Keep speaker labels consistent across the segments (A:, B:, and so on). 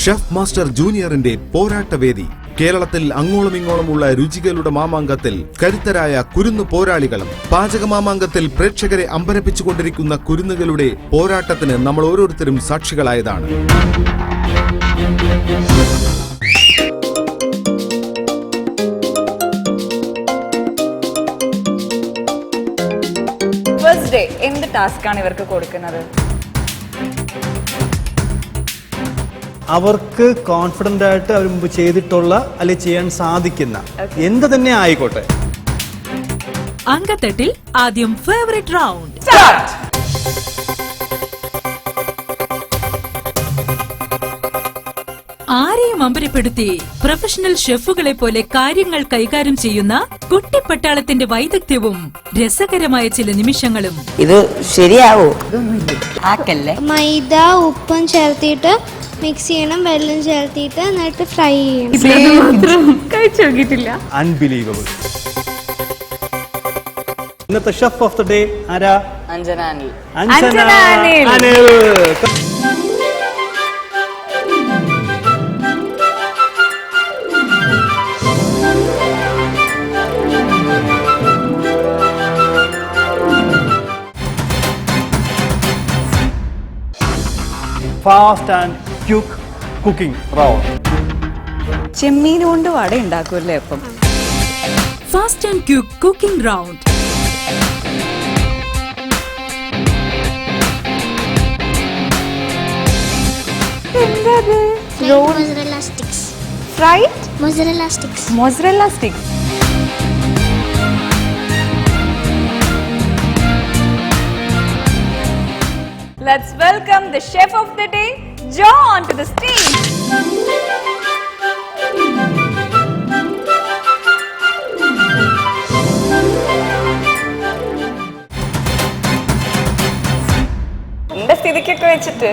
A: Chef master ജൂനിയറിന്റെ പോരാട്ടവേദി. കേരളത്തിൽ അങ്ങോളം ഇങ്ങോളമുള്ള രുചികളുടെ മാമാങ്കത്തിൽ കരുത്തരായ കുരുന്നു പോരാളികളും പാചക മാമാങ്കത്തിൽ പ്രേക്ഷകരെ അമ്പരപ്പിച്ചുകൊണ്ടിരിക്കുന്ന കുരുന്നുകളുടെ പോരാട്ടത്തിന് നമ്മൾ ഓരോരുത്തരും സാക്ഷികളായതാണ്.
B: ഫസ്റ്റ് ഡേ എന്ത് ടാസ്കാണ് ഇവർക്ക് കൊടുക്കുന്നത്?
C: അവർക്ക് കോൺഫിഡന്റ് ആയിട്ട് അവർ മുമ്പ് ചെയ്തിട്ടുള്ള അല്ലെങ്കിൽ ചെയ്യാൻ സാധിക്കുന്ന എന്ത് തന്നെ ആയിക്കോട്ടെ.
D: അങ്കത്തട്ടിൽ ആദ്യം ഫേവറേറ്റ് റൗണ്ട്. ആരെയും അമ്പരപ്പെടുത്തി പ്രൊഫഷണൽ ഷെഫുകളെ പോലെ കാര്യങ്ങൾ കൈകാര്യം ചെയ്യുന്ന കുട്ടിപ്പട്ടാളത്തിന്റെ വൈദഗ്ധ്യവും രസകരമായ ചില നിമിഷങ്ങളും.
E: ഇത് ശരിയാവോ?
F: മൈദ ഉപ്പും ചേർത്തിട്ട് മിക്സ് ചെയ്യണം, വെള്ളം ചേർത്തിട്ട് എന്നിട്ട് ഫ്രൈ ചെയ്യണം.
B: കഴിച്ചു നോക്കിയിട്ടില്ല.
C: അൺബിലീവബിൾ. ഇന്നത്തെ ഷെഫ് ഓഫ് ദ ഡേ ആരാ?
E: Anjana Anil.
C: Anjana Anil. Fast and quick cooking round.
B: ചെമ്മീൻ കൊണ്ട് വട ഉണ്ടാക്കൂല്ലേ അപ്പം?
D: Fast and quick cooking round.
F: Mozzarella sticks.
B: Fried
F: Mozzarella sticks.
B: mozzarella sticks. Let's welcome the chef of the day, John, to the stage. എന്റെ സ്ഥിതിക്കൊക്കെ വെച്ചിട്ട്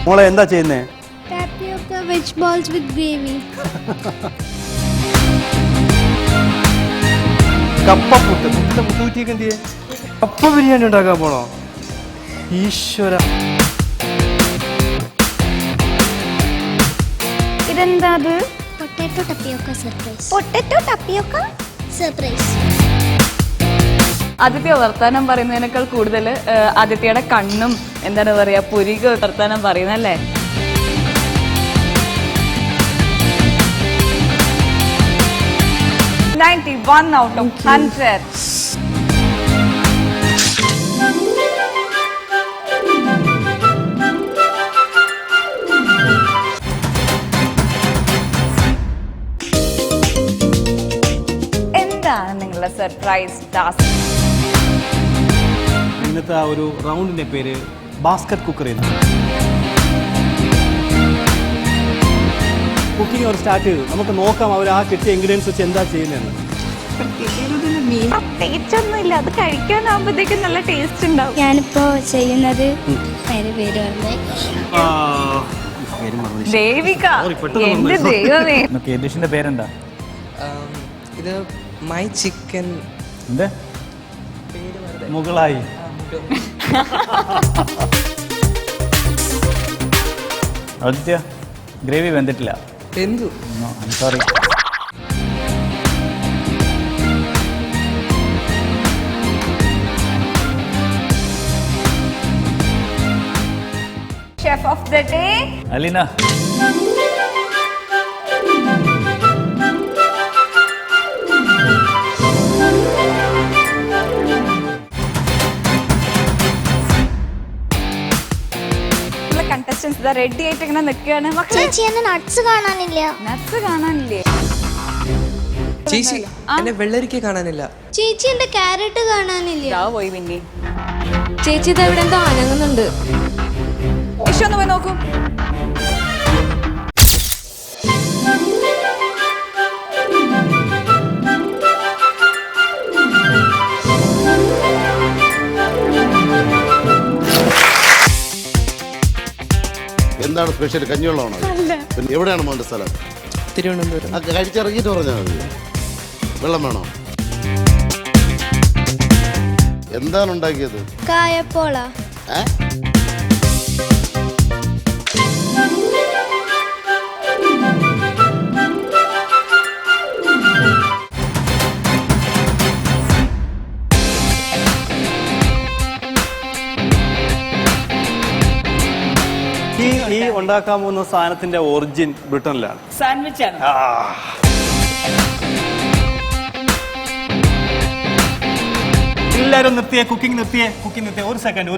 C: മോളെ എന്താ ചെയ്യുന്നേ?
F: Tapioca veg balls with gravy.
C: കപ്പപ്പുട്ട്. പുട്ടിന്റെ പുട്ടുകുറ്റിയൊക്കെ എന്ത് ചെയ്യേ? കപ്പ ബിരിയാണി ഉണ്ടാക്കാൻ പോണോ? ഈശ്വര.
B: ഇതെന്താ?
F: Potato tapioca surprise.
B: Potato tapioca.
F: Surprise.
B: Aditya വർത്താനം പറയുന്നതിനേക്കാൾ കൂടുതൽ ആദിത്യയുടെ കണ്ണും എന്താണ് പറയാ പുരിക വർത്താനം പറയുന്നല്ലേ? $91 out of 100. എന്താണ് നിങ്ങളുടെ സർപ്രൈസ് ടാസ്ക്?
C: ഇന്നത്തെ ആ ഒരു റൗണ്ടിന്റെ പേര് ബാസ്ക്കറ്റ് കുക്കർ. കുക്കിംഗ് അവർ സ്റ്റാർട്ട് ചെയ്തു. നമുക്ക് നോക്കാം അവർ ആ കിട്ടിയ ഇൻഗ്രീഡിയൻസ് വെച്ച് എന്താ ചെയ്യുന്നതെന്ന്.
B: പ്രത്യേകിച്ചൊന്നുമില്ല, അത് കഴിക്കാനാകുമ്പോഴത്തേക്കും നല്ല ടേസ്റ്റ് ഉണ്ടാവും.
F: ഞാനിപ്പോ ചെയ്യുന്നത് പേര്
B: ദേവിക. എന്റെ ദൈവമേ.
G: ഡിഷിന്റെ പേരെന്താ?
E: ഇത് മൈ ചിക്കൻ.
G: എന്ത്?
C: മുകളായി.
G: ആദിത്യ, ഗ്രേവി വെന്തിട്ടില്ല.
E: എന്തു?
G: Sorry.
B: Chef of the day,
G: Aleena.
B: contestants ready ആയിട്ട് ഇങ്ങനെ നിൽക്കുകയാണ്.
F: ചേച്ചി എന്നെ നട്ട്സ് കാണാനില്ല.
B: നട്സ് കാണാനില്ലേ?
E: ചേച്ചി എന്നെ വെള്ളരിക്ക കാണാനില്ല.
F: ചേച്ചി എന്റെ ക്യാരറ്റ് കാണാനില്ല.
B: പോയി പിന്നെ
H: ചേച്ചി ഇത് എവിടെ എന്തോ അനങ്ങുന്നുണ്ട്.
B: ഒന്ന് പോയി നോക്കൂ.
I: എന്താണ് സ്പെഷ്യൽ? കഞ്ഞിവെള്ളമാണോ? എവിടെയാണ് മോന്റെ സ്ഥലം?
E: തിരുവനന്തപുരം.
I: കഴിച്ചിറങ്ങിയിട്ട് പറഞ്ഞാൽ മതി. വെള്ളം വേണോ? എന്താണ് ഉണ്ടാക്കിയത്?
F: കായപ്പോള.
I: ഏ?
C: ഈ ഉണ്ടാക്കാൻ പോകുന്ന സാധനത്തിന്റെ ഒറിജിൻ ബ്രിട്ടനിലാണ്.
B: സാൻഡ്വിച്ച് ആണ്.
C: എല്ലാരും നിർത്തിയേ, കുക്കിംഗ് നിർത്തിയേ. ഒരു സെക്കൻഡ്.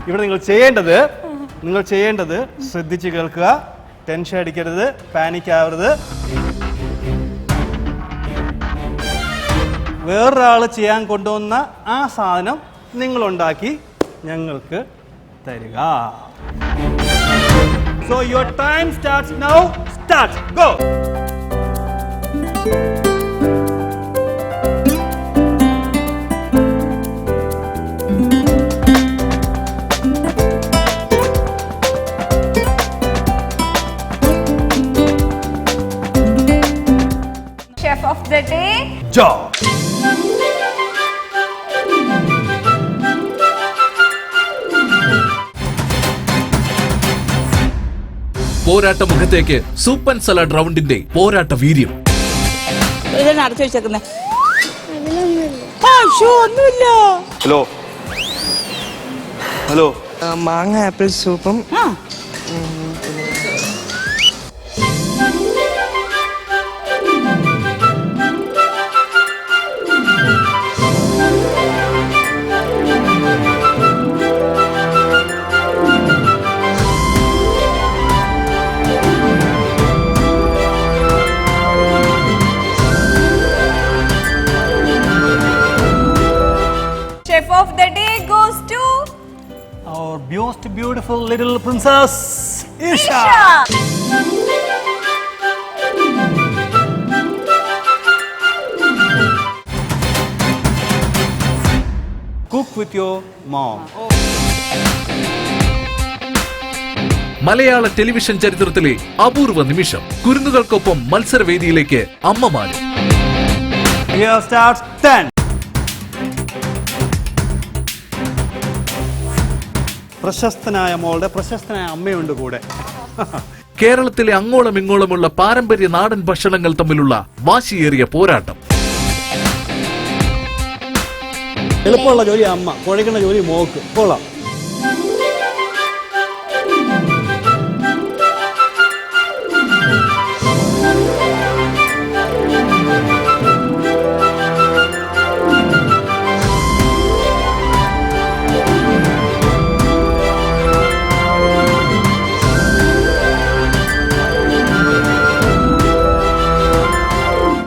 C: ഇവിടെ നിങ്ങൾ ചെയ്യേണ്ടത് ശ്രദ്ധിച്ച് കേൾക്കുക, ടെൻഷൻ അടിക്കരുത്, പാനിക് ആവരുത്. വേറൊരാള് ചെയ്യാൻ കൊണ്ടുവന്ന ആ സാധനം നിങ്ങളുണ്ടാക്കി ഞങ്ങൾക്ക് തരിക. So your time starts now. Start. Go.
B: Chef of the day.
C: Job.
J: പോരാട്ട മുഖത്തേക്ക് സൂപ്പൻ സലാഡ് റൗണ്ടിന്റെ പോരാട്ട വീര്യം.
E: അടച്ചു വെച്ചേക്കുന്നേ.
C: ഹലോ.
E: മാങ്ങ apple സൂപ്പും
B: Chef of the day goes to
C: Our most beautiful little princess, Isha. Cook with your mom.
J: Malayala television ചരിത്രത്തിലെ അപൂർവ നിമിഷം. കുരുന്നുകൾക്കൊപ്പം മത്സരവേദിയിലേക്ക് അമ്മമാരും.
C: Here starts 10. പ്രശസ്തനായ മോളുടെ പ്രശസ്തനായ അമ്മയുണ്ട് കൂടെ.
J: കേരളത്തിലെ അങ്ങോളം ഇങ്ങോളമുള്ള പാരമ്പര്യ നാടൻ ഭക്ഷണങ്ങൾ തമ്മിലുള്ള വാശിയേറിയ പോരാട്ടം.
C: എളുപ്പമുള്ള ജോലി അമ്മ, കുഴയ്ക്കുന്ന ജോലി മോക്ക്. കൊള്ളാം.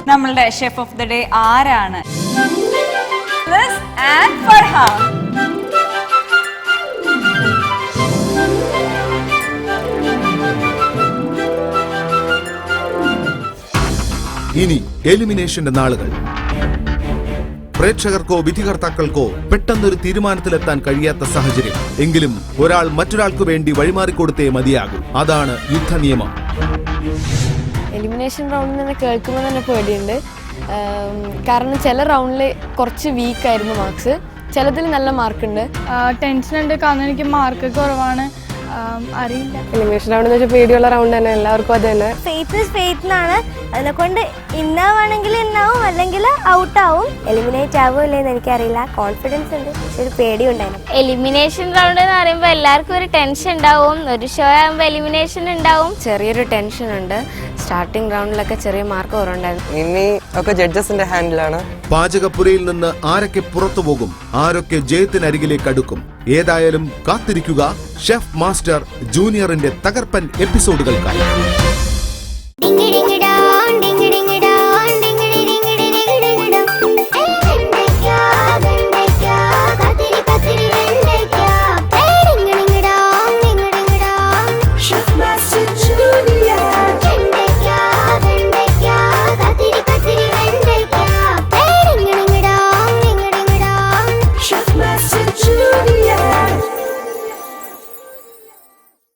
B: നമ്മളുടെ ഷെഫ് ഓഫ് ദ ഡേ ആരാണ്? ആൻഡ് ഫർഹാൻ.
A: ഇനി എലിമിനേഷന്റെ നാളുകൾ. പ്രേക്ഷകർക്കോ വിധികർത്താക്കൾക്കോ പെട്ടെന്നൊരു തീരുമാനത്തിലെത്താൻ കഴിയാത്ത സാഹചര്യം. എങ്കിലും ഒരാൾ മറ്റൊരാൾക്ക് വേണ്ടി വഴിമാറിക്കൊടുത്തേ മതിയാകൂ. അതാണ് യുദ്ധ നിയമം.
H: എലിമിനേഷൻ റൗണ്ടിൽ തന്നെ കേൾക്കുമ്പോൾ തന്നെ പേടിയുണ്ട്. കാരണം ചില റൗണ്ടിൽ കുറച്ച് വീക്കായിരുന്നു മാർക്സ്, ചിലതിൽ നല്ല മാർക്കുണ്ട്.
F: ടെൻഷനുണ്ട്, കാരണം എനിക്ക് മാർക്ക് കുറവാണ്. അറിയില്ല.
H: എലിമിനേഷൻ റൗണ്ട് എന്ന് വെച്ചാൽ പേടിയുള്ള റൗണ്ട് തന്നെ, എല്ലാവർക്കും അത് തന്നെ.
F: ഫെയ്ത്ത് ഫെയ്ത്തിനാണ്. അതിനെക്കൊണ്ട് ഇന്നാവാണെങ്കിൽ ഇന്നാവും, അല്ലെങ്കിൽ ഔട്ട് ആവും. എലിമിനേറ്റ് ആവും ഇല്ലെന്ന് എനിക്കറിയില്ല. കോൺഫിഡൻസ് ഉണ്ട്, പക്ഷെ ഒരു പേടിയുണ്ടായിരുന്നു. എലിമിനേഷൻ റൗണ്ട് എന്ന് പറയുമ്പോൾ എല്ലാവർക്കും ഒരു ടെൻഷൻ ഉണ്ടാവും. ഒരു ഷോ ആകുമ്പോൾ എലിമിനേഷൻ ഉണ്ടാവും.
H: ചെറിയൊരു ടെൻഷൻ ഉണ്ട്. സ്റ്റാർട്ടിംഗ് റൗണ്ടിലൊക്കെ ചെറിയ മാർക്ക് കുറവുണ്ടായിരുന്നു.
E: ഇനി ഒക്കെ ജഡ്ജസിന്റെ ഹാൻഡിലാണ്.
A: പാചകപ്പുരയിൽ നിന്ന് ആരൊക്കെ പുറത്തു പോകും, ആരൊക്കെ ജയത്തിനരികിലേക്ക് അടുക്കും? ഏതായാലും കാത്തിരിക്കുക ഷെഫ് മാസ്റ്റർ ജൂനിയറിന്റെ തകർപ്പൻ എപ്പിസോഡുകൾക്കായി.